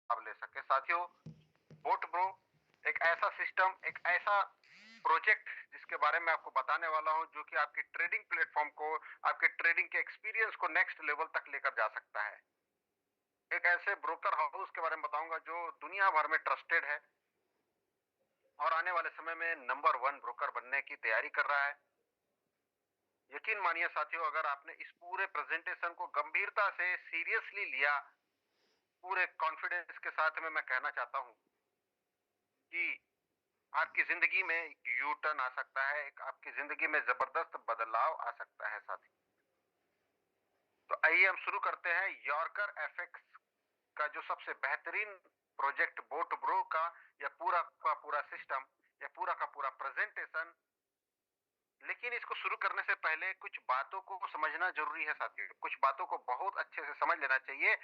लाभ ले सके। साथियों, बोट ब्रो एक ऐसा सिस्टम, एक ऐसा प्रोजेक्ट जिसके बारे में आपको बताने वाला हूँ, जो कि आपके ट्रेडिंग प्लेटफॉर्म को, आपके ट्रेडिंग के एक्सपीरियंस को नेक्स्ट लेवल तक लेकर जा सकता है। एक ऐसे ब्रोकर हाउस के बारे में बताऊंगा जो दुनिया भर में ट्रस्टेड है और आने वाले समय में नंबर वन ब्रोकर बनने की तैयारी कर रहा है। यकीन मानिए साथियों, अगर आपने इस पूरे प्रेजेंटेशन को गंभीरता से सीरियसली लिया, पूरे कॉन्फिडेंस के साथ में मैं कहना चाहता हूं कि आपकी जिंदगी में एक यू टर्न आ सकता है, एक आपकी जिंदगी में जबरदस्त बदलाव आ सकता है साथी। तो आइए हम शुरू करते हैं यॉर्कर एफएक्स का जो सबसे बेहतरीन प्रोजेक्ट बोट ब्रो का, या पूरा का पूरा सिस्टम, या पूरा का पूरा प्रेजेंटेशन। लेकिन इसको शुरू करने से पहले कुछ बातों को समझना जरूरी है साथियों, कुछ बातों को बहुत अच्छे से समझ लेना चाहिए।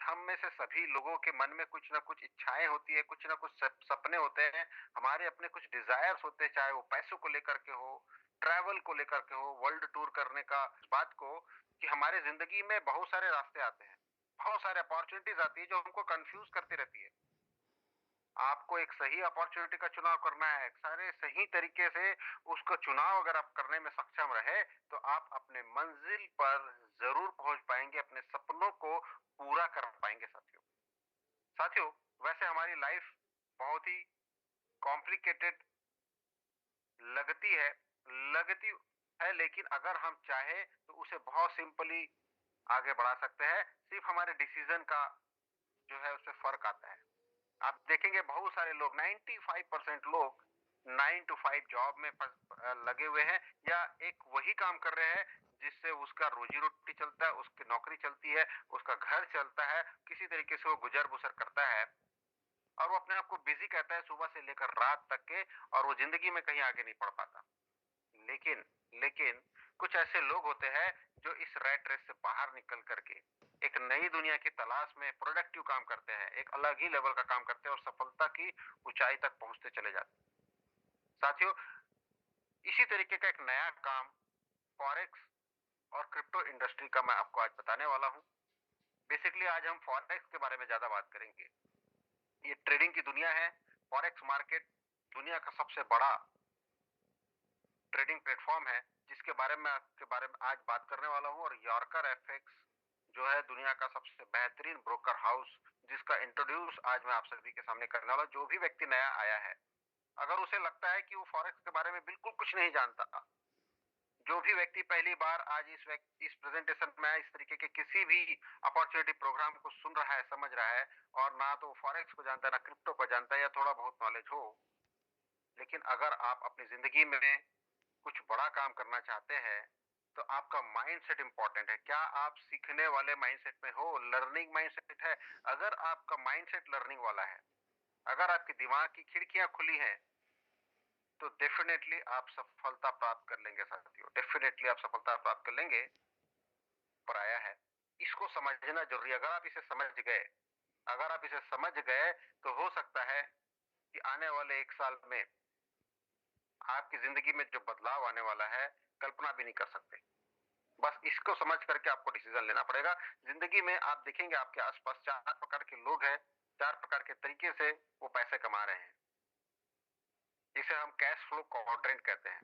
हम में से सभी लोगों के मन में कुछ ना कुछ इच्छाएं होती है, कुछ ना कुछ सपने होते हैं, हमारे अपने कुछ डिजायर्स होते हैं, चाहे वो पैसों को लेकर के हो, ट्रैवल को लेकर के हो, वर्ल्ड टूर करने का। इस बात को कि हमारे जिंदगी में बहुत सारे रास्ते आते हैं, बहुत सारे अपॉर्चुनिटीज आती है जो हमको कंफ्यूज करती रहती है। आपको एक सही अपॉर्चुनिटी का चुनाव करना है, सारे सही तरीके से उसको चुनाव अगर आप करने में सक्षम रहे, तो आप अपने मंजिल पर जरूर पहुंच पाएंगे, अपने सपनों को पूरा कर पाएंगे साथियों। साथियों, वैसे हमारी लाइफ बहुत ही कॉम्प्लिकेटेड लगती है लगती है, लेकिन अगर हम चाहे तो उसे बहुत सिंपली आगे बढ़ा सकते हैं। सिर्फ हमारे डिसीजन का जो है उससे फर्क आता है। आप देखेंगे बहुत सारे लोग, 95% लोग 9 to 5 जॉब में लगे हुए हैं, या एक वही काम कर रहे हैं जिससे उसका रोजी रोटी चलता है, उसकी नौकरी चलती है, उसका घर चलता है, किसी तरीके से वो गुजर बसर करता है, और वो अपने आप को बिजी कहता है सुबह से लेकर रात तक के, और वो जिंदगी में कहीं आगे नहीं बढ़ पाता। लेकिन लेकिन कुछ ऐसे लोग होते हैं जो इस रैट रेस से बाहर निकल करके एक नई दुनिया की तलाश में प्रोडक्टिव काम करते हैं, एक अलग ही लेवल का काम करते हैं और सफलता की ऊंचाई तक पहुंचते चले जाते हैं। साथियों, इसी तरीके का एक नया काम फॉरेक्स और क्रिप्टो इंडस्ट्री का मैं आपको आज बताने वाला हूं। बेसिकली आज हम फॉरेक्स के बारे में ज्यादा बात करेंगे। ये ट्रेडिंग की दुनिया है। फॉरेक्स मार्केट दुनिया का सबसे बड़ा ट्रेडिंग प्लेटफॉर्म है, जिसके बारे में आपके बारे में आज बात करने वाला हूं। और यॉर्कर एफएक्स जो है दुनिया का सबसे बेहतरीन ब्रोकर हाउस, जिसका इंट्रोड्यूस आज मैं आप सभी के सामने करने वाला हूं। जो भी व्यक्ति नया आया है, अगर उसे लगता है कि वो फॉरेक्स के बारे में बिल्कुल कुछ नहीं जानता, जो भी व्यक्ति पहली बार आज इस प्रेजेंटेशन में इस तरीके के किसी भी अपॉर्चुनिटी प्रोग्राम को सुन रहा है, समझ रहा है, और ना तो फॉरेक्स को जानता है, ना क्रिप्टो को जानता है, या थोड़ा बहुत नॉलेज हो, लेकिन अगर आप अपनी जिंदगी में कुछ बड़ा काम करना चाहते हैं, तो आपका माइंडसेट इंपॉर्टेंट है। क्या आप सीखने वाले माइंडसेट में हो, लर्निंग माइंडसेट है? अगर आपका माइंडसेट लर्निंग वाला है, अगर आपके दिमाग की खिड़कियां खुली हैं, तो डेफिनेटली आप सफलता प्राप्त कर लेंगे साथियों, डेफिनेटली आप सफलता प्राप्त कर लेंगे। पर आया है, इसको समझना जरूरी है। अगर आप इसे समझ गए, तो हो सकता है कि आने वाले 1 साल में आपकी जिंदगी में जो बदलाव आने वाला है, कल्पना भी नहीं कर सकते। बस इसको समझ करके आपको डिसीजन लेना पड़ेगा। जिंदगी में आप देखेंगे आपके आसपास 4 प्रकार के लोग हैं, 4 प्रकार के तरीके से वो पैसे कमा रहे हैं। इसे हम कैश फ्लो क्वाड्रेंट कहते हैं।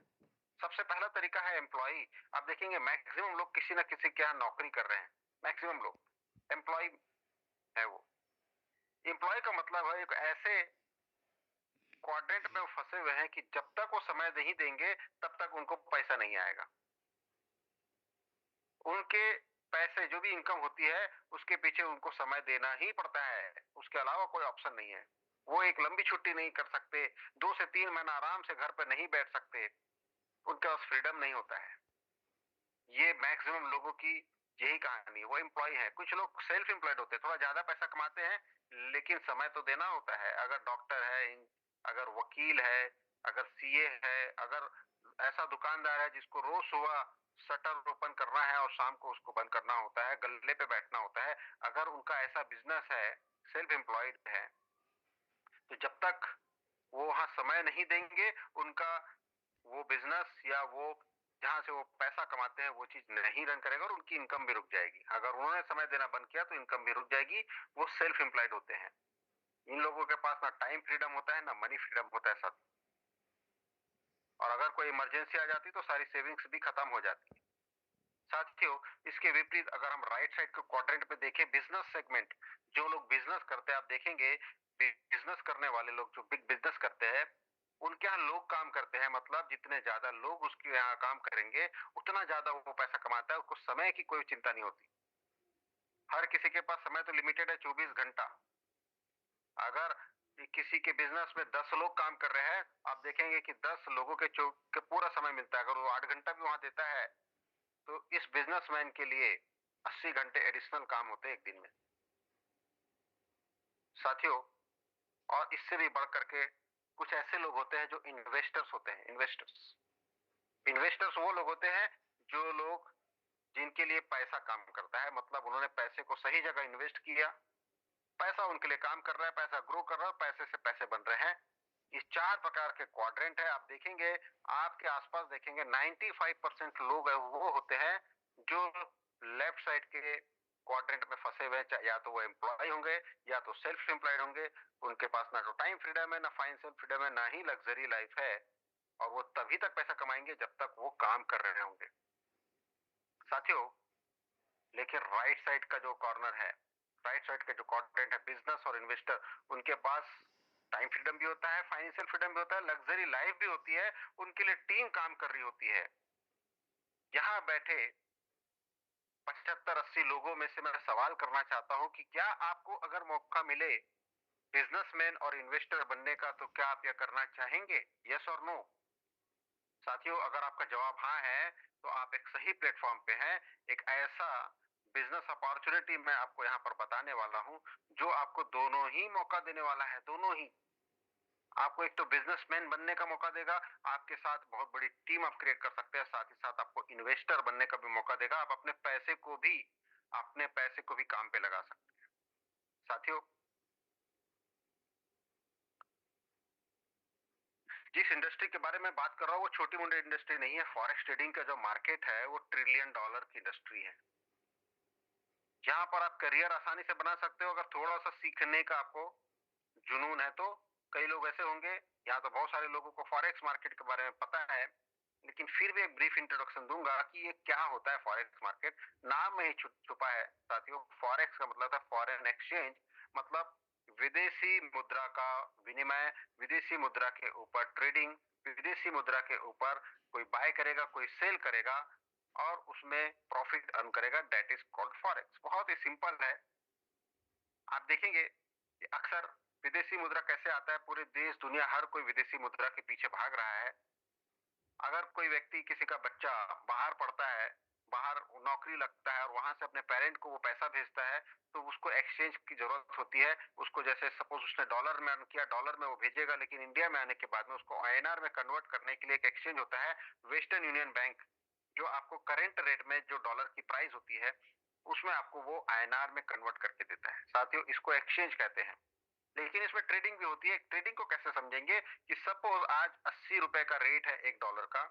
सबसे पहला तरीका है एम्प्लॉय। आप देखेंगे मैक्सिमम लोग किसी ना किसी के यहाँ नौकरी कर रहे हैं, मैक्सिमम लोग एम्प्लॉय है। वो एम्प्लॉय का मतलब है एक ऐसे क्वाड्रेंट में वो फंसे हुए हैं कि जब तक वो समय नहीं देंगे, तब तक उनको पैसा नहीं आएगा। उनके पैसे जो भी इनकम होती है, उसके पीछे उनको समय देना ही पड़ता है, उसके अलावा कोई ऑप्शन नहीं है। वो एक लंबी छुट्टी नहीं कर सकते, 2 से 3 महीना आराम से घर पर नहीं बैठ सकते, उनके पास फ्रीडम नहीं होता है। ये मैक्सिमम लोगों की यही कहानी है। वो एम्प्लॉय है। कुछ लोग सेल्फ एम्प्लॉयड होते हैं, थोड़ा ज्यादा पैसा कमाते हैं, लेकिन समय तो देना होता है। अगर डॉक्टर है, अगर वकील है, अगर सीए है, अगर ऐसा दुकानदार है जिसको रोज सुबह शटर ओपन करना है और शाम को उसको बंद करना होता है, गल्ले पे बैठना होता है, अगर उनका ऐसा बिजनेस है, सेल्फ एम्प्लॉयड है, तो जब तक वो वहां समय नहीं देंगे, उनका वो बिजनेस या वो जहां से वो पैसा कमाते हैं वो चीज नहीं रन करेगा और उनकी इनकम भी रुक जाएगी। अगर उन्होंने समय देना बंद किया तो इनकम भी रुक जाएगी। वो सेल्फ एम्प्लॉयड होते हैं। इन लोगों के पास ना टाइम फ्रीडम होता है ना मनी फ्रीडम होता है साथ। और अगर कोई इमरजेंसी आ जाती तो सारी सेविंग्स भी खत्म हो जाती। साथियों, इसके विपरीत अगर हम राइट साइड के क्वाड्रेंट पे देखें, बिजनेस सेगमेंट, जो लोग बिजनेस करते हैं, आप देखेंगे बिजनेस करने वाले लोग जो बिग बिजनेस करते हैं, उनके यहाँ लोग काम करते हैं। मतलब जितने ज्यादा लोग उसके यहाँ काम करेंगे उतना ज्यादा वो पैसा कमाता है। उसको समय की कोई चिंता नहीं होती। हर किसी के पास समय तो लिमिटेड है, 24 घंटा। अगर किसी के बिजनेस में 10 लोग काम कर रहे हैं, आप देखेंगे कि 10 लोगों के पूरा समय मिलता है। अगर वो 8 घंटा भी वहां देता है तो इस बिजनेसमैन के लिए 80 घंटे एडिशनल काम होते हैं एक दिन में। साथियों, और इससे भी बढ़ करके कुछ ऐसे लोग होते हैं जो इन्वेस्टर्स होते हैं। इन्वेस्टर्स इन्वेस्टर्स वो लोग होते हैं जो लोग जिनके लिए पैसा काम करता है। मतलब उन्होंने पैसे को सही जगह इन्वेस्ट किया, पैसा उनके लिए काम कर रहा है, पैसा ग्रो कर रहा है, पैसे से पैसे बन रहे हैं। इस 4 प्रकार के क्वाड्रेंट है। आप देखेंगे, आपके आसपास देखेंगे 95% लोग है वो होते हैं जो लेफ्ट साइड के क्वाड्रेंट में फंसे हुए हैं। या तो वो एम्प्लॉय होंगे या तो सेल्फ एम्प्लॉयड होंगे। उनके पास ना तो टाइम फ्रीडम है, ना फाइनेंशियल फ्रीडम है, ना ही लग्जरी लाइफ है। और वो तभी तक पैसा कमाएंगे जब तक वो काम कर रहे होंगे। साथियों, लेकिन राइट साइड का जो कॉर्नर है, राइट साइड का जो क्वाड्रेंट है, बिजनेस और इन्वेस्टर, उनके पास टाइम फ्रीडम भी होता है, फाइनेंशियल फ्रीडम भी होता है, लग्जरी लाइफ भी होती है। उनके लिए टीम काम कर रही होती है। यहाँ बैठे 75-80 लोगों में से मैं सवाल करना चाहता हूं कि क्या आपको अगर मौका मिले बिजनेसमैन और इन्वेस्टर बनने का तो क्या आप यह करना चाहेंगे? यस और नो? साथियों, अगर आपका जवाब हाँ है तो आप एक सही प्लेटफॉर्म पे हैं। एक ऐसा बिजनेस अपॉर्चुनिटी मैं आपको यहाँ पर बताने वाला हूँ जो आपको दोनों ही मौका देने वाला है। दोनों ही आपको एक तो बिजनेसमैन बनने का मौका देगा, आपके साथ बहुत बड़ी टीम आप क्रिएट कर सकते हैं, साथ ही साथ आपको इन्वेस्टर बनने का भी मौका देगा। आप अपने पैसे को भी काम पे लगा सकते हैं। साथियों, जिस इंडस्ट्री के बारे में बात कर रहा हूँ वो छोटी मोटी इंडस्ट्री नहीं है। फॉरेक्स ट्रेडिंग का जो मार्केट है वो $1 ट्रिलियन की इंडस्ट्री है। यहाँ पर आप करियर आसानी से बना सकते हो अगर थोड़ा सा सीखने का आपको जुनून है तो। कई लोग ऐसे होंगे, यहाँ तो बहुत सारे लोगों को फॉरेक्स मार्केट के बारे में पता है, लेकिन फिर भी एक ब्रीफ इंट्रोडक्शन दूंगा कि ये क्या होता है फॉरेक्स मार्केट। नाम में ही छुपा है साथियों। फॉरेक्स का मतलब था फॉरेन एक्सचेंज। मतलब विदेशी मुद्रा का विनिमय, विदेशी मुद्रा के ऊपर ट्रेडिंग, विदेशी मुद्रा के ऊपर कोई बाय करेगा, कोई सेल करेगा और उसमें प्रॉफिट अर्न करेगा। That is called forex. बहुत ही सिंपल है। आप देखेंगे कि अक्सर विदेशी मुद्रा कैसे आता है, पूरे देश दुनिया हर कोई विदेशी मुद्रा के पीछे भाग रहा है। अगर कोई व्यक्ति, किसी का बच्चा बाहर पढ़ता है, बाहर नौकरी लगता है और वहां से अपने पेरेंट को वो पैसा भेजता है तो उसको एक्सचेंज की जरूरत होती है। उसको जैसे सपोज उसने डॉलर में अर्न किया, डॉलर में वो भेजेगा, लेकिन इंडिया में आने के बाद में उसको आईएनआर में कन्वर्ट करने के लिए एक एक्सचेंज होता है, वेस्टर्न यूनियन बैंक, जो आपको करेंट रेट में जो डॉलर की प्राइस होती है उसमें आपको वो आईएनआर में कन्वर्ट करके देता है। साथियों, इसको एक्सचेंज कहते हैं। लेकिन इसमें ट्रेडिंग भी होती है। ट्रेडिंग को कैसे समझेंगे कि सपोज आज ₹80 का रेट है $1 का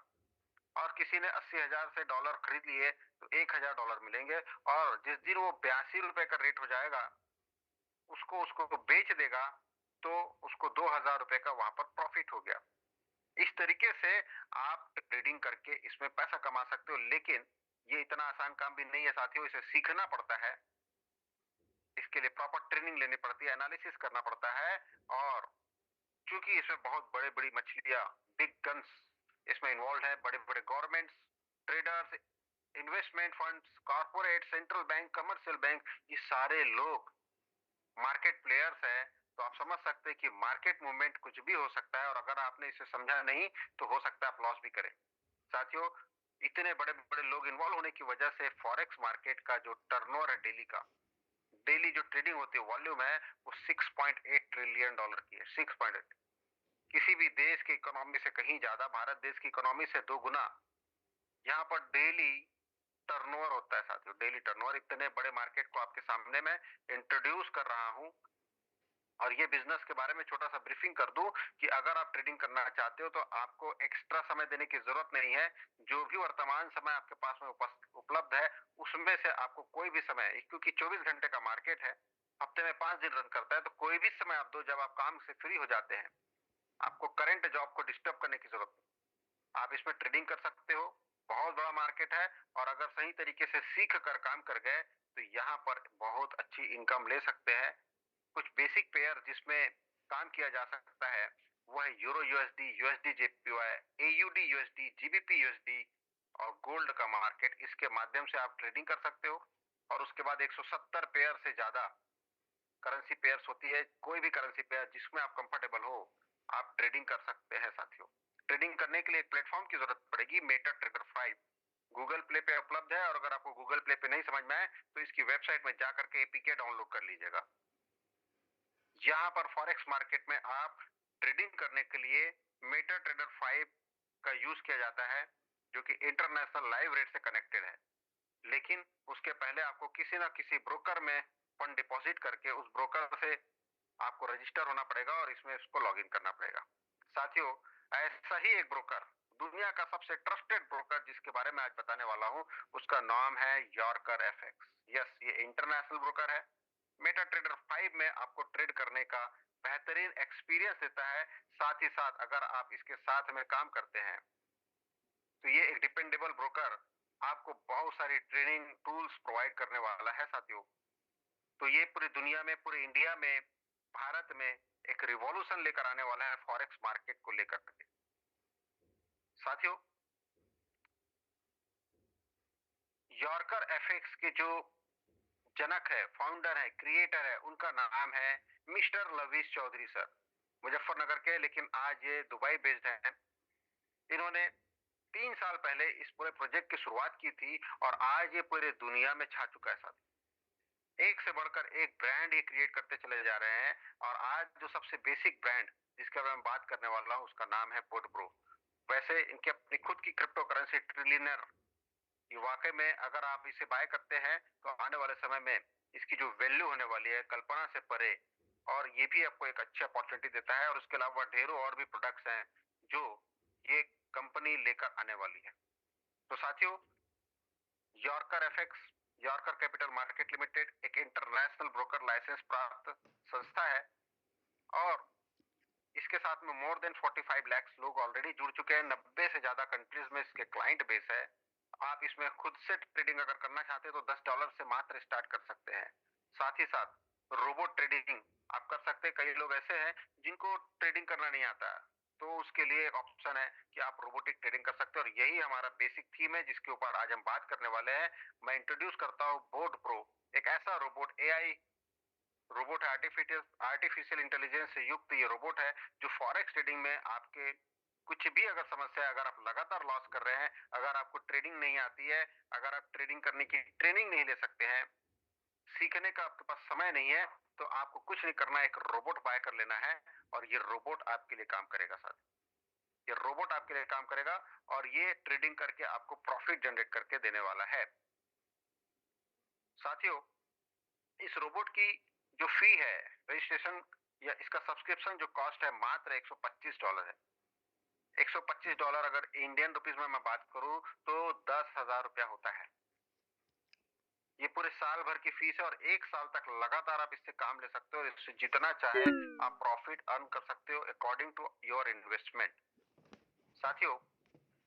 और किसी ने 80,000 से डॉलर खरीद लिए तो $1,000 मिलेंगे। और जिस दिन वो ₹82 का रेट हो जाएगा, उसको उसको बेच देगा तो उसको ₹2,000 का वहां पर प्रॉफिट हो गया। इस तरीके से आप ट्रेडिंग करके इसमें पैसा कमा सकते हो। लेकिन ये इतना आसान काम भी नहीं है साथियों, इसे सीखना पड़ता है। इसके लिए प्रॉपर ट्रेनिंग लेनी पड़ती है, एनालिसिस करना पड़ता है। और चूंकि इसमें बहुत बड़े बड़ी मछलियां, बिग गन्स इसमें इन्वॉल्व है, बड़े बड़े governments, traders, investment funds, corporate, central bank, commercial bank, ये सारे लोग मार्केट प्लेयर्स हैं। तो आप समझ सकते हैं कि मार्केट मूवमेंट कुछ भी हो सकता है और अगर आपने इसे समझा नहीं तो हो सकता है आप लॉस भी करें। साथियों, इतने बड़े बड़े लोग इन्वॉल्व होने की वजह से फॉरेक्स मार्केट का जो टर्नओवर है डेली का, डेली जो ट्रेडिंग होती है, वॉल्यूम है, वो $6.8 ट्रिलियन की है। 6.8। किसी भी देश की इकोनॉमी से कहीं ज्यादा, भारत देश की इकोनॉमी से 2 गुना यहाँ पर डेली टर्नओवर होता है साथियों। Daily turnover. इतने बड़े मार्केट को आपके सामने मैं इंट्रोड्यूस कर रहा हूं और ये बिजनेस के बारे में छोटा सा ब्रीफिंग कर दूं कि अगर आप ट्रेडिंग करना चाहते हो तो आपको एक्स्ट्रा समय देने की जरूरत नहीं है। जो भी वर्तमान समय आपके पास में उपलब्ध है उसमें से आपको कोई भी समय, क्योंकि 24 घंटे का मार्केट है, हफ्ते में 5 दिन रन करता है, तो कोई भी समय आप दो जब आप काम से फ्री हो जाते हैं। आपको करंट जॉब को डिस्टर्ब करने की जरूरत नहीं, आप इसमें ट्रेडिंग कर सकते हो। बहुत बड़ा मार्केट है और अगर सही तरीके से सीख कर काम कर गए तो यहाँ पर बहुत अच्छी इनकम ले सकते हैं। कुछ बेसिक पेयर जिसमें काम किया जा सकता है वो है euro USD, USD JPY, AUD USD, GBP USD और गोल्ड का मार्केट। इसके माध्यम से आप ट्रेडिंग कर सकते हो। और उसके बाद 170 पेयर से ज्यादा करेंसी पेयर्स होती है। कोई भी करेंसी पेयर जिसमें आप कंफर्टेबल हो आप ट्रेडिंग कर सकते हैं साथियों। ट्रेडिंग करने के लिए एक प्लेटफॉर्म की जरूरत पड़ेगी, मेटा ट्रेडर 5। गूगल प्ले पे उपलब्ध है और अगर आपको गूगल प्ले पे नहीं समझ में आए तो इसकी वेबसाइट में जाकर के एपीके डाउनलोड कर लीजिएगा। यहाँ पर फॉरेक्स मार्केट में आप ट्रेडिंग करने के लिए मेटा ट्रेडर 5 का यूज किया जाता है, जो कि इंटरनेशनल लाइव रेट से कनेक्टेड है। लेकिन उसके पहले आपको किसी ना किसी ब्रोकर में फंड डिपॉजिट करके उस ब्रोकर से आपको रजिस्टर होना पड़ेगा और इसमें उसको लॉग इन करना पड़ेगा। साथियों, ऐसा ही एक ब्रोकर, दुनिया का सबसे ट्रस्टेड ब्रोकर जिसके बारे में आज बताने वाला हूं, उसका नाम है यॉर्कर एफएक्स। यस, ये इंटरनेशनल ब्रोकर है। मेटा ट्रेडर 5 में आपको ट्रेड करने का बेहतरीन एक्सपीरियंस देता है। साथ ही साथ अगर आप इसके साथ में काम करते हैं तो ये एक डिपेंडेबल ब्रोकर आपको बहुत सारी ट्रेनिंग टूल्स प्रोवाइड करने वाला है साथियों। तो ये पूरी दुनिया में, पूरे इंडिया में, भारत में एक रिवॉल्यूशन लेकर आने वाला है फॉरेक्स मार्केट को लेकर के। साथियों, यॉर्कर एफएक्स के जो जनक है, फाउंडर है, क्रिएटर है, उनका नाम है मिस्टर लवीस चौधरी सर। मुजफ्फरनगर के, लेकिन आज ये दुबई बेस्ड है। इन्होंने 3 साल पहले इस पूरे प्रोजेक्ट की शुरुआत की थी और आज ये पूरे दुनिया में छा चुका है साथ। एक से बढ़कर एक ब्रांड ये क्रिएट करते चले जा रहे हैं। और आज जो सबसे बेसिक ब्रांड जिसके बारे में बात करने वाला हूँ उसका नाम है पोर्टप्रो। वैसे इनकी अपनी खुद की क्रिप्टो करेंसी ट्रिलियनर, ये वाकई में अगर आप इसे बाय करते हैं तो आने वाले समय में इसकी जो वैल्यू होने वाली है कल्पना से परे। और ये भी आपको एक अच्छी अपॉर्चुनिटी देता है। और उसके अलावा ढेरों और भी प्रोडक्ट्स हैं जो ये कंपनी लेकर आने वाली है। तो साथियों, yorker FX, yorker capital market limited एक इंटरनेशनल ब्रोकर लाइसेंस प्राप्त संस्था है और इसके साथ में मोर देन 45 लाख लोग ऑलरेडी जुड़ चुके हैं। 90 से ज्यादा कंट्रीज में इसके क्लाइंट बेस है। आप इसमें खुद से ट्रेडिंग अगर करना चाहते हैं तो $10 से मात्र स्टार्ट कर सकते हैं। साथ ही साथ रोबोट ट्रेडिंग आप कर सकते हैं। कई लोग ऐसे हैं जिनको ट्रेडिंग करना नहीं आता, तो उसके लिए एक ऑप्शन है कि आप रोबोटिक ट्रेडिंग कर सकते हैं। और यही हमारा बेसिक थीम है जिसके ऊपर आज हम बात करने वाले हैं। मैं इंट्रोड्यूस करता हूँ बोट प्रो, एक ऐसा रोबोट, एआई रोबोट है, आर्टिफिशियल इंटेलिजेंस से युक्त ये रोबोट है जो फॉरेक्स ट्रेडिंग में आपके कुछ भी अगर समस्या है, अगर आप लगातार लॉस कर रहे हैं, अगर आपको ट्रेडिंग नहीं आती है, अगर आप ट्रेडिंग करने की ट्रेनिंग नहीं ले सकते हैं, सीखने का आपके पास समय नहीं है, तो आपको कुछ नहीं करना, एक रोबोट बाय कर लेना है और ये रोबोट आपके लिए काम करेगा साथ। ये रोबोट आपके लिए काम करेगा और ये ट्रेडिंग करके आपको प्रॉफिट जनरेट करके देने वाला है। साथियों, इस रोबोट की जो फी है, रजिस्ट्रेशन या इसका सब्सक्रिप्शन जो कॉस्ट है मात्र $125 है। $125 अगर इंडियन रुपीज में मैं बात करूं तो 10,000 रुपया होता है। ये पूरे साल भर की फीस है और 1 साल तक लगातार आप इससे काम ले सकते हो और इससे जितना चाहे आप प्रॉफिट अर्न कर सकते हो अकॉर्डिंग टू योर इन्वेस्टमेंट। साथियों,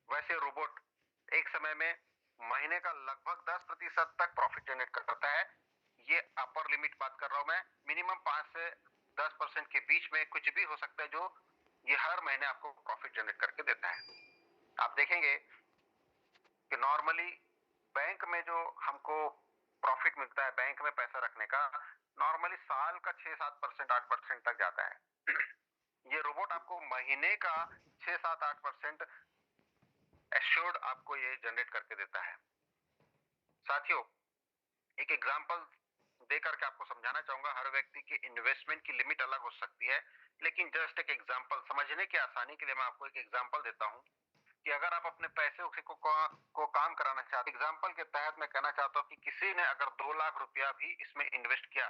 वैसे रोबोट एक समय में महीने का लगभग 10% तक प्रॉफिट जनरेट करता है। ये अपर लिमिट बात कर रहा हूं मैं। मिनिमम 5 से 10% के बीच में कुछ भी हो सकता है जो ये हर महीने आपको प्रॉफिट जनरेट करके देता है। आप देखेंगे कि नॉर्मली बैंक में जो हमको प्रॉफिट मिलता है बैंक में पैसा रखने का, नॉर्मली साल का 6-7%, 8% तक जाता है। ये रोबोट आपको महीने का 6-7-8% एश्योर्ड आपको ये जनरेट करके देता है। साथियों, एक एग्जांपल दे करके आपको समझाना चाहूंगा। हर व्यक्ति की इन्वेस्टमेंट की लिमिट अलग हो सकती है, लेकिन जस्ट एक एग्जांपल समझने की आसानी के लिए मैं आपको एक एग्जांपल देता हूं कि अगर आप अपने पैसे को काम कराना चाहते, एग्जांपल के तहत मैं कहना चाहता हूं कि किसी ने अगर 2 लाख रुपया भी इसमें इन्वेस्ट किया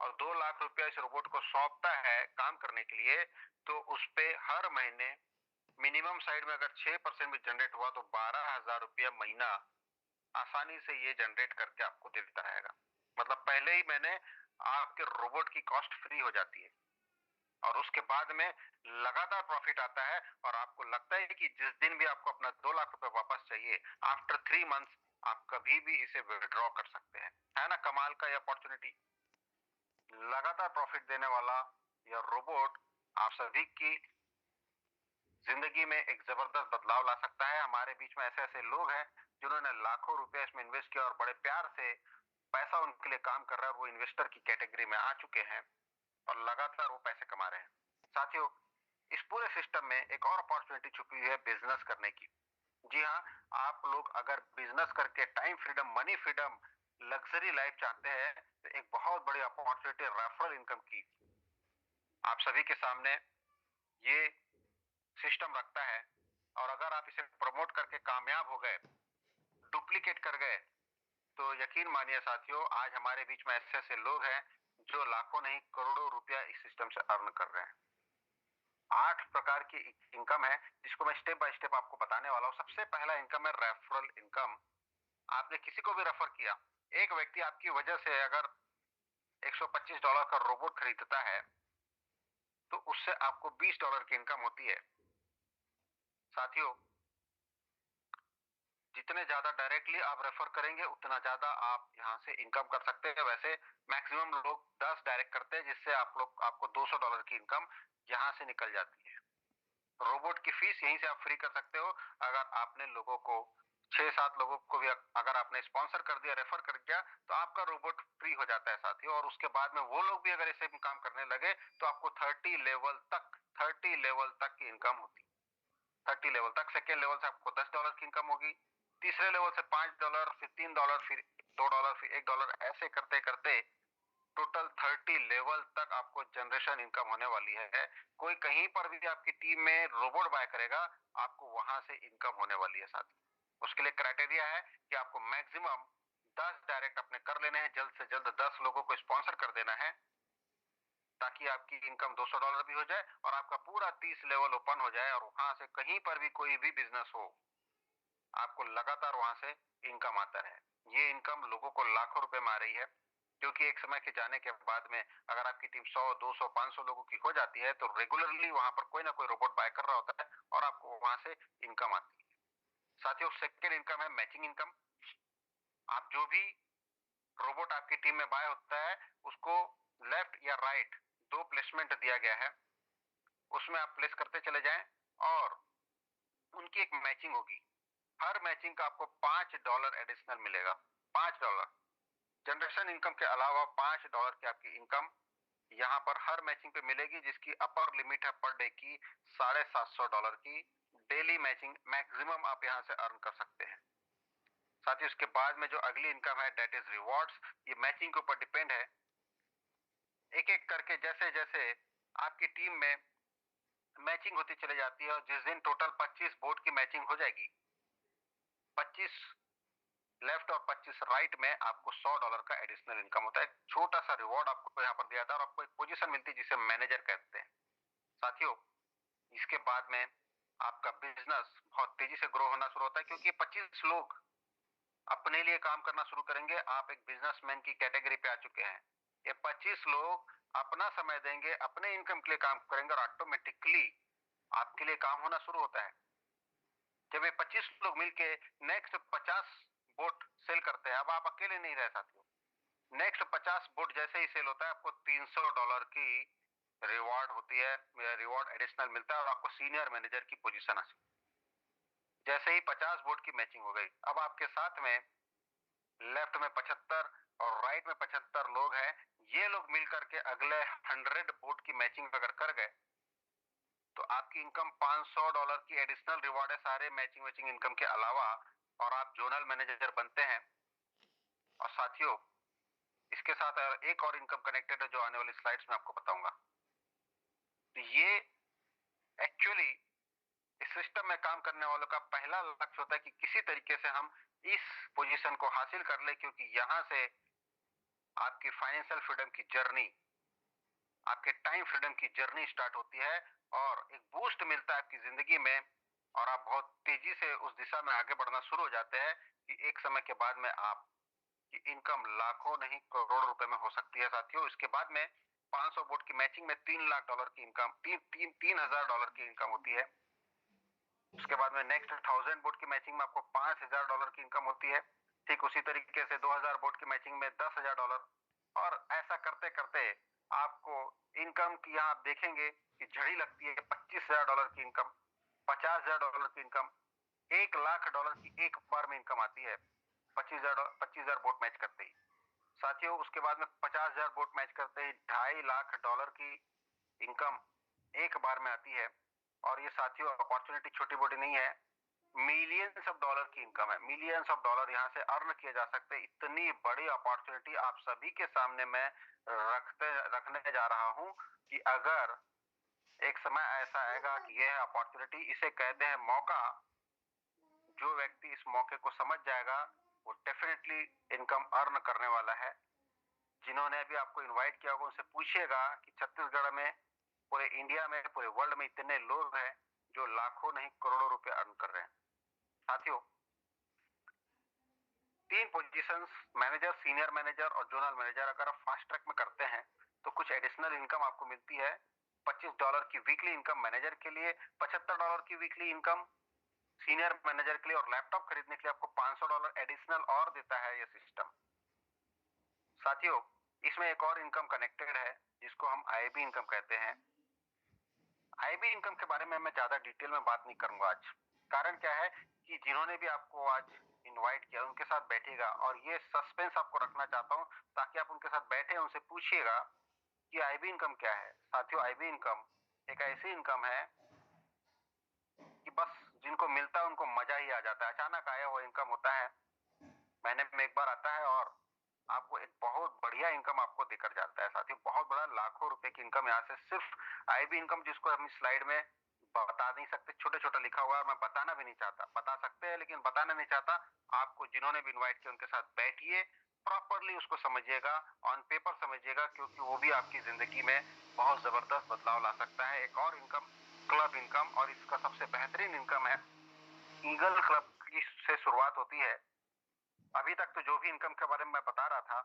और 2 लाख रुपया इस रोबोट को सौंपता है काम करने के लिए, तो उस पे हर महीने मिनिमम साइड में अगर 6% भी जनरेट हुआ तो 12,000 रुपया महीना आसानी से ये जनरेट करके आपको देता रहेगा। मतलब पहले ही मैंने आपके रोबोट की कॉस्ट फ्री हो जाती है और उसके बाद में लगातार प्रॉफिट आता है और आपको लगता है कि जिस दिन भी आपको अपना 2 लाख रुपए वापस चाहिए, आफ्टर 3 मंथ्स आप कभी भी इसे विड्रॉ कर सकते हैं। है ना कमाल का ये अपॉर्चुनिटी। लगातार प्रॉफिट देने वाला यह रोबोट आप सभी की जिंदगी में एक जबरदस्त बदलाव ला सकता है। हमारे बीच में ऐसे ऐसे लोग हैं जिन्होंने लाखों रुपए इसमें इन्वेस्ट किया और बड़े प्यार से पैसा उनके लिए काम कर रहा है, वो इन्वेस्टर की कैटेगरी में आ चुके हैं और लगातार वो पैसे कमा रहे हैं। साथियों, इस पूरे सिस्टम में एक और अपॉर्चुनिटी छुपी हुई है बिजनेस करने की। जी हाँ, आप लोग अगर बिजनेस करके time freedom, money freedom, luxury life चाहते हैं तो एक बहुत बड़ी अपॉर्चुनिटी रेफरल इनकम की आप सभी के सामने ये सिस्टम रखता है। और अगर आप इसे प्रमोट करके कामयाब हो गए, डुप्लीकेट कर गए, तो यकीन मानिए साथियों, आज हमारे बीच में ऐसे ऐसे लोग हैं जो लाखों नहीं करोड़ों रुपया इस सिस्टम से अर्न कर रहे हैं। 8 प्रकार की इनकम है जिसको मैं स्टेप बाय स्टेप आपको बताने वाला हूं। सबसे पहला इनकम है रेफरल इनकम। आपने किसी को भी रेफर किया, एक व्यक्ति आपकी वजह से अगर $125 का रोबोट खरीदता है तो उससे आपको $20 की इनकम होती है। साथियों, जितने ज्यादा डायरेक्टली आप रेफर करेंगे उतना ज्यादा आप यहाँ से इनकम कर सकते हैं। वैसे मैक्सिमम लोग 10 डायरेक्ट करते हैं जिससे आपको $200 की इनकम यहाँ से निकल जाती है। रोबोट की फीस यहीं से आप फ्री कर सकते हो। अगर आपने लोगों को 6-7 लोगों को भी अगर आपने स्पॉन्सर कर दिया, रेफर कर दिया, तो आपका रोबोट फ्री हो जाता है साथियों। और उसके बाद में वो लोग भी अगर इसे काम करने लगे तो आपको 30 लेवल तक की इनकम होती है। 30 लेवल तक। सेकेंड लेवल से आपको $10 की इनकम होगी, तीसरे लेवल से $5, फिर $3, फिर $2, फिर $1, ऐसे करते करते टोटल 30 लेवल तक आपको जनरेशन इनकम होने वाली है। कोई कहीं पर भी आपकी टीम में रोबोट बाय करेगा, आपको वहां से इनकम होने वाली है साथ। उसके लिए क्राइटेरिया है कि आपको मैक्सिमम 10 डायरेक्ट अपने कर लेने हैं, जल्द से जल्द 10 लोगों को स्पॉन्सर कर देना है ताकि आपकी इनकम $200 भी हो जाए और आपका पूरा 30 लेवल ओपन हो जाए और वहां से कहीं पर भी कोई भी बिजनेस हो, आपको लगातार वहां से इनकम आता रहे। ये इनकम लोगों को लाखों रुपए में आ रही है क्योंकि एक समय के जाने के बाद में अगर आपकी टीम 100, 200, 500 लोगों की हो जाती है तो रेगुलरली वहां पर कोई ना कोई रोबोट बाय कर रहा होता है और आपको वहां से इनकम आती है। साथियों, सेकेंड इनकम है मैचिंग इनकम। आप जो भी रोबोट आपकी टीम में बाय होता है उसको लेफ्ट या राइट दो प्लेसमेंट दिया गया है, उसमें आप प्लेस करते चले जाएं और उनकी एक मैचिंग होगी। हर मैचिंग का आपको $5 एडिशनल मिलेगा। $5 जनरेशन इनकम के अलावा $5 की आपकी इनकम यहाँ पर हर मैचिंग पे मिलेगी, जिसकी अपर लिमिट है पर डे की $750 की। डेली मैचिंग मैक्सिमम आप यहाँ से अर्न कर सकते हैं। साथ ही उसके बाद में जो अगली इनकम है डेट इज रिवॉर्ड्स। ये मैचिंग के ऊपर डिपेंड है। एक एक करके जैसे जैसे आपकी टीम में मैचिंग होती चली जाती है और जिस दिन टोटल 25 बोर्ड की मैचिंग हो जाएगी, 25 लेफ्ट और 25 राइट में, आपको $100 का एडिशनल इनकम होता है। छोटा सा रिवॉर्ड आपको यहाँ पर दिया था और आपको एक पोजीशन मिलती है जिसे मैनेजर कहते हैं। साथियों, इसके बाद में आपका बिजनेस बहुत तेजी से ग्रो होना शुरू होता है क्योंकि 25 लोग अपने लिए काम करना शुरू करेंगे। आप एक बिजनेसमैन की कैटेगरी पे आ चुके हैं। ये 25 लोग अपना समय देंगे, अपने इनकम के लिए काम करेंगे और ऑटोमेटिकली आपके लिए काम होना शुरू होता है। जब ये 25 लोग मिलके नेक्स्ट 50 बोट सेल करते हैं, अब आप अकेले नहीं रह साथियों। नेक्स्ट 50 बोट जैसे ही सेल होता है आपको $300 की रिवॉर्ड होती है, रिवॉर्ड एडिशनल मिलता है और आपको सीनियर मैनेजर की पोजीशन हासिल। जैसे ही 50 बोट की मैचिंग हो गई, अब आपके साथ में लेफ्ट में 75 और राइट में 75 लोग हैं। ये लोग मिलकर के अगले 100 बोट की मैचिंग अगर कर गए तो आपकी इनकम $500 की एडिशनल रिवॉर्ड है सारे मैचिंग मैचिंग इनकम के अलावा, और आप जोनल मैनेजर बनते हैं। और साथियों, इसके साथ एक और इनकम कनेक्टेड है जो आने वाली स्लाइड्स में आपको बताऊंगा। तो ये एक्चुअली इस सिस्टम में काम करने वालों का पहला लक्ष्य होता है कि किसी तरीके से हम इस पोजीशन को हासिल कर ले, क्योंकि यहां से आपकी फाइनेंशियल फ्रीडम की जर्नी, आपके टाइम फ्रीडम की जर्नी स्टार्ट होती है और एक बूस्ट मिलता है आपकी जिंदगी में और आप बहुत तेजी से उस दिशा में आगे बढ़ना शुरू हो जाते हैं कि एक समय के बाद में आप की इनकम लाखों नहीं करोड़ रुपए में हो सकती है साथियों। इसके बाद में 500 वोट की मैचिंग में 3 लाख डॉलर की इनकम, 3,000 की इनकम होती है। उसके बाद में नेक्स्ट 1000 वोट की मैचिंग में आपको $5,000 की इनकम होती है। ठीक उसी तरीके से 2000 वोट की मैचिंग में $10,000 और ऐसा करते करते आपको इनकम की यहाँ आप देखेंगे कि झड़ी लगती है $25,000 की इनकम, $50,000 की इनकम, $1 लाख की एक बार में इनकम आती है 25,000 वोट मैच करते ही साथियों। उसके बाद में 50,000 वोट मैच करते ही $2.5 लाख की इनकम एक बार में आती है। और ये साथियों अपॉर्चुनिटी छोटी मोटी नहीं है, मिलियंस ऑफ डॉलर की इनकम है, मिलियंस ऑफ डॉलर यहाँ से अर्न किए जा सकते हैं। इतनी बड़ी अपॉर्चुनिटी आप सभी के सामने मैं रखने जा रहा हूँ कि अगर एक समय ऐसा आएगा कि यह अपॉर्चुनिटी, इसे कहते हैं मौका, जो व्यक्ति इस मौके को समझ जाएगा वो डेफिनेटली इनकम अर्न करने वाला है। जिन्होंने अभी आपको इनवाइट किया होगा उनसे पूछिएगा कि छत्तीसगढ़ में, पूरे इंडिया में, पूरे वर्ल्ड में इतने लोग हैं जो लाखों नहीं करोड़ों रुपए अर्न कर रहे हैं। साथियों 3 पोजीशंस, मैनेजर, सीनियर मैनेजर और जोनल मैनेजर, अगर आप फास्ट ट्रैक में करते हैं तो कुछ एडिशनल इनकम आपको मिलती है। $25 की वीकली इनकम मैनेजर के लिए, $75 की वीकली इनकम सीनियर मैनेजर के लिए और लैपटॉप खरीदने के लिए आपको $500 एडिशनल और देता है ये सिस्टम। साथियों इसमें एक और इनकम कनेक्टेड है जिसको हम आईबी इनकम कहते हैं। आईबी इनकम के बारे में मैं ज्यादा डिटेल में बात नहीं करूंगा आज। कारण क्या है कि जिन्होंने भी आपको आज इनवाइट किया उनके साथ बैठिएगा और ये सस्पेंस आपको रखना चाहता हूं ताकि आप उनके साथ बैठे उनसे पूछिएगा कि आईबी इनकम क्या है। साथियों आईबी इनकम एक ऐसी इनकम है कि बस जिनको मिलता है उनको मजा ही आ जाता है। अचानक आया हुआ इनकम होता है, महीने में एक बार आता है और आपको एक बहुत बढ़िया इनकम आपको देकर जाता है। साथियों बहुत बड़ा लाखों रुपए की इनकम यहाँ से, सिर्फ आईबी इनकम, जिसको हम इस स्लाइड में बता नहीं सकते, छोटे छोटे लिखा हुआ है, मैं बताना भी नहीं चाहता। बता सकते हैं लेकिन बताना नहीं चाहता। आपको जिन्होंने भी इन्वाइट किया उनके साथ बैठिए, प्रॉपरली उसको समझिएगा, ऑन पेपर समझिएगा, क्योंकि वो भी आपकी जिंदगी में बहुत जबरदस्त बदलाव ला सकता है। एक और इनकम क्लब इनकम, और इसका सबसे बेहतरीन इनकम है ईगल क्लब की से शुरुआत होती है। अभी तक तो जो भी इनकम के बारे में मैं बता रहा था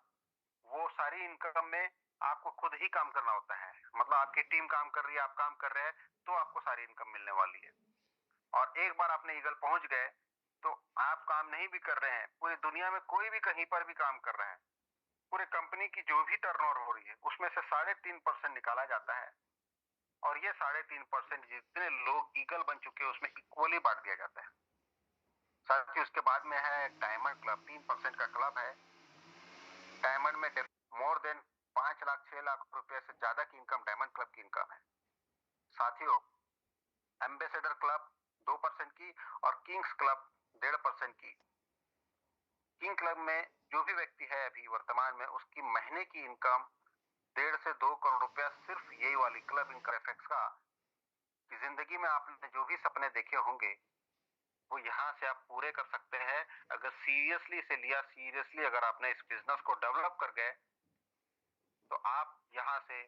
वो सारी इनकम में आपको खुद ही काम करना होता है। मतलब आपकी टीम काम कर रही है, आप काम कर रहे हैं, तो आपको सारी इनकम मिलने वाली है। और एक बार आपने ईगल पहुंच गए तो आप काम नहीं भी कर रहे हैं, पूरी दुनिया में कोई भी कहीं पर भी काम कर रहे हैं, पूरे कंपनी की जो भी टर्नओवर हो रही है उसमें से 3.5% निकाला जाता है और ये 3.5% जितने लोग ईगल बन चुके हैं उसमें इक्वली बांट दिया जाता है। साथ ही उसके बाद में है डायमंड क्लब, 3% का क्लब है। डायमंड में मोर देन 5 लाख 6 लाख रुपए से ज्यादा की इनकम डायमंड क्लब की इनकम है। साथियों एम्बेसडर क्लब 2% की और किंग्स क्लब 1.5% की। किंग क्लब में जो भी व्यक्ति है अभी वर्तमान में, उसकी महीने की इनकम 1.5 से 2 करोड़ रुपया सिर्फ यही वाली क्लब इनकम एफेक्ट्स का। कि जिंदगी में आपने जो भी सपने देखे होंगे वो यहाँ से आप पूरे कर सकते हैं अगर सीरियसली से लिया, सीरियसली अगर आपने इस बिजनेस को डेवलप कर गए तो आप यहाँ से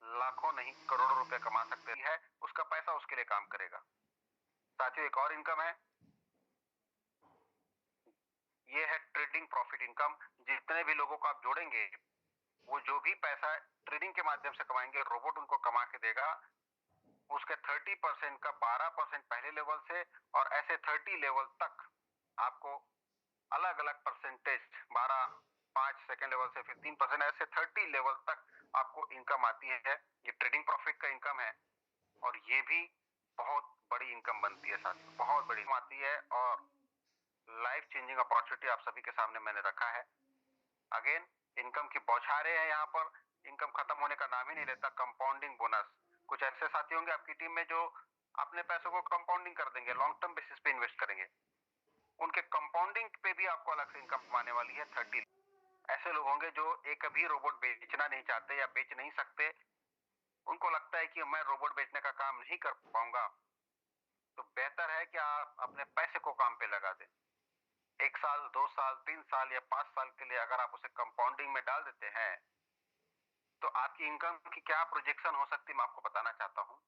लाखों नहीं करोड़ों रुपए कमा सकते हैं। उसका पैसा उसके लिए काम करेगा। साथियों एक और इनकम है, ये है ट्रेडिंग प्रॉफिट इनकम। जितने भी लोगों को आप जोड़ेंगे वो जो भी पैसा ट्रेडिंग के माध्यम से कमाएंगे रोबोट उनको कमा के देगा। उसके 30% का 12% पहले लेवल से और ऐसे 30 लेवल तक आपको अलग अलग परसेंटेज, 12, 5 सेकेंड लेवल से 15%, ऐसे 30 लेवल तक आपको इनकम आती है। ये ट्रेडिंग प्रॉफिट का इनकम है और ये भी बहुत बड़ी इनकम बनती है साथियों, बहुत बड़ी आती है और लाइफ चेंजिंग अपॉर्चुनिटी आप सभी के सामने मैंने रखा है। अगेन इनकम की बौछारें हैं यहाँ पर, इनकम खत्म होने का नाम ही नहीं लेता। कंपाउंडिंग बोनस, कुछ ऐसे साथी होंगे आपकी टीम में जो अपने पैसों को कंपाउंडिंग कर देंगे, लॉन्ग टर्म बेसिस पे इन्वेस्ट करेंगे, उनके कंपाउंडिंग पे भी आपको अलग से इनकम आने वाली है 30। ऐसे लोग होंगे जो एक भी रोबोट बेचना नहीं चाहते या बेच नहीं सकते, उनको लगता है कि मैं रोबोट बेचने का काम नहीं कर पाऊंगा, तो बेहतर है कि आप अपने पैसे को काम पे लगा दें। 1 साल, 2 साल, 3 साल या 5 साल के लिए अगर आप उसे कंपाउंडिंग में डाल देते हैं, तो आपकी इनकम की क्या प्रोजेक्शन हो सकती है मैं आपको बताना चाहता हूँ।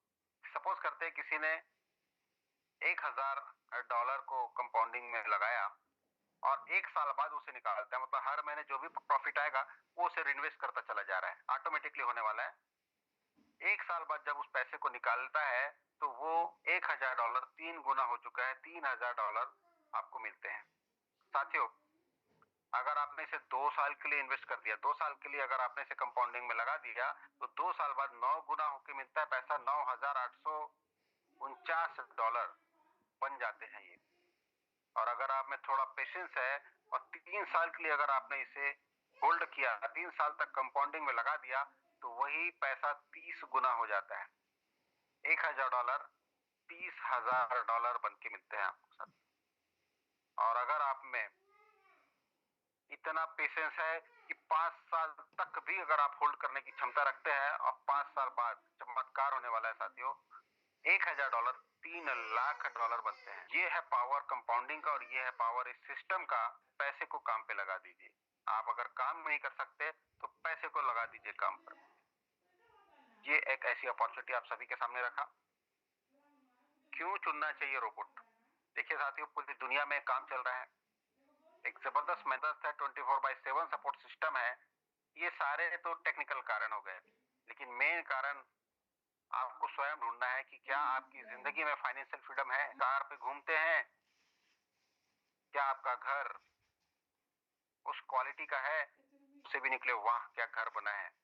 सपोज करते हैं किसी ने $1000 को कंपाउंडिंग में लगाया और 1 साल बाद उसे निकालता है, मतलब हर महीने जो भी प्रॉफिट आएगा वो उसे रिइन्वेस्ट करता चला जा रहा है, ऑटोमेटिकली होने वाला है। 1 साल बाद जब उस पैसे को निकालता है तो वो $1000 3 गुना हो चुका है, $3000 आपको मिलते हैं। साथियों, अगर आपने इसे 2 साल के लिए इन्वेस्ट कर दिया, 2 साल के लिए अगर आपने इसे कंपाउंडिंग में लगा दिया, तो 2 साल बाद 9 गुना होके मिलता है पैसा, $9849 बन जाते हैं ये। और अगर आप में थोड़ा पेशेंस है और 3 साल के लिए अगर आपने इसे होल्ड किया, 3 साल तक कंपाउंडिंग में लगा दिया, तो वही पैसा 30 गुना हो जाता है। $1000 $30,000 बन के मिलते हैं आपको साथ। और अगर आप में इतना पेशेंस है कि 5 साल तक भी अगर आप होल्ड करने की क्षमता रखते हैं और 5 साल बाद चमत्कार होने वाला है साथियों, $1000 $3 लाख बनते हैं। ये है पावर कंपाउंडिंग का और ये है पावर इस सिस्टम का। पैसे को काम पे लगा दीजिए। आप अगर काम नहीं कर सकते तो पैसे को लगा दीजिए काम पर। ये एक ऐसी अपॉर्चुनिटी आप सभी के सामने रखा। क्यों चुनना चाहिए रोबोट? देखिए साथियों, पूरी दुनिया में काम चल रहा है, एक जबरदस्त मेहनत है, 24/7 सपोर्ट सिस्टम है। ये सारे तो टेक्निकल कारण हो गए, लेकिन मेन कारण आपको स्वयं ढूंढना है कि क्या आपकी जिंदगी में फाइनेंशियल फ्रीडम है। कार पे घूमते हैं, क्या आपका घर उस क्वालिटी का है उससे भी निकले वाह क्या घर बना है।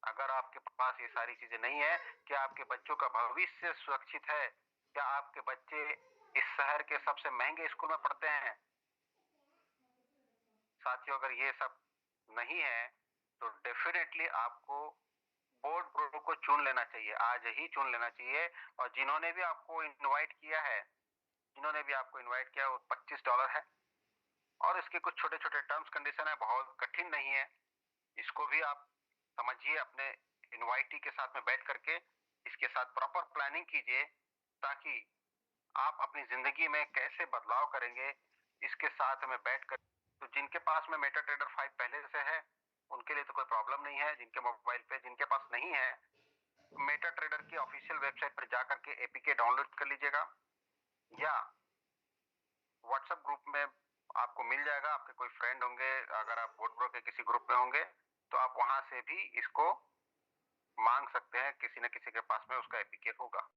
अगर आपके पास ये सारी चीजें नहीं है, क्या आपके बच्चों का भविष्य सुरक्षित है, क्या आपके बच्चे इस शहर के सबसे महंगे स्कूल में पढ़ते हैं। साथियों, अगर ये सब नहीं है तो डेफिनेटली आपको बोर्ड प्रो को चुन लेना चाहिए, आज ही चुन लेना चाहिए। और जिन्होंने भी आपको इनवाइट किया है, जिन्होंने भी आपको इनवाइट किया, वो $25 है और इसके कुछ छोटे छोटे टर्म्स कंडीशन है, बहुत कठिन नहीं है। इसको भी आप समझिए, अपने इनवाइटी के साथ में बैठ करके इसके साथ प्रॉपर प्लानिंग कीजिए, ताकि आप अपनी जिंदगी में कैसे बदलाव करेंगे इसके साथ में बैठ कर। तो जिनके पास में मेटा ट्रेडर 5 पहले से है उनके लिए तो कोई प्रॉब्लम नहीं है, जिनके मोबाइल पे, जिनके पास नहीं है, मेटा ट्रेडर की ऑफिशियल वेबसाइट पर जाकर के एपीके डाउनलोड कर लीजिएगा या व्हाट्सएप ग्रुप में आपको मिल जाएगा। आपके कोई फ्रेंड होंगे, अगर आप बोट ब्रो के किसी ग्रुप में होंगे तो आप वहां से भी इसको मांग सकते हैं, किसी न किसी के पास में उसका एपीके होगा।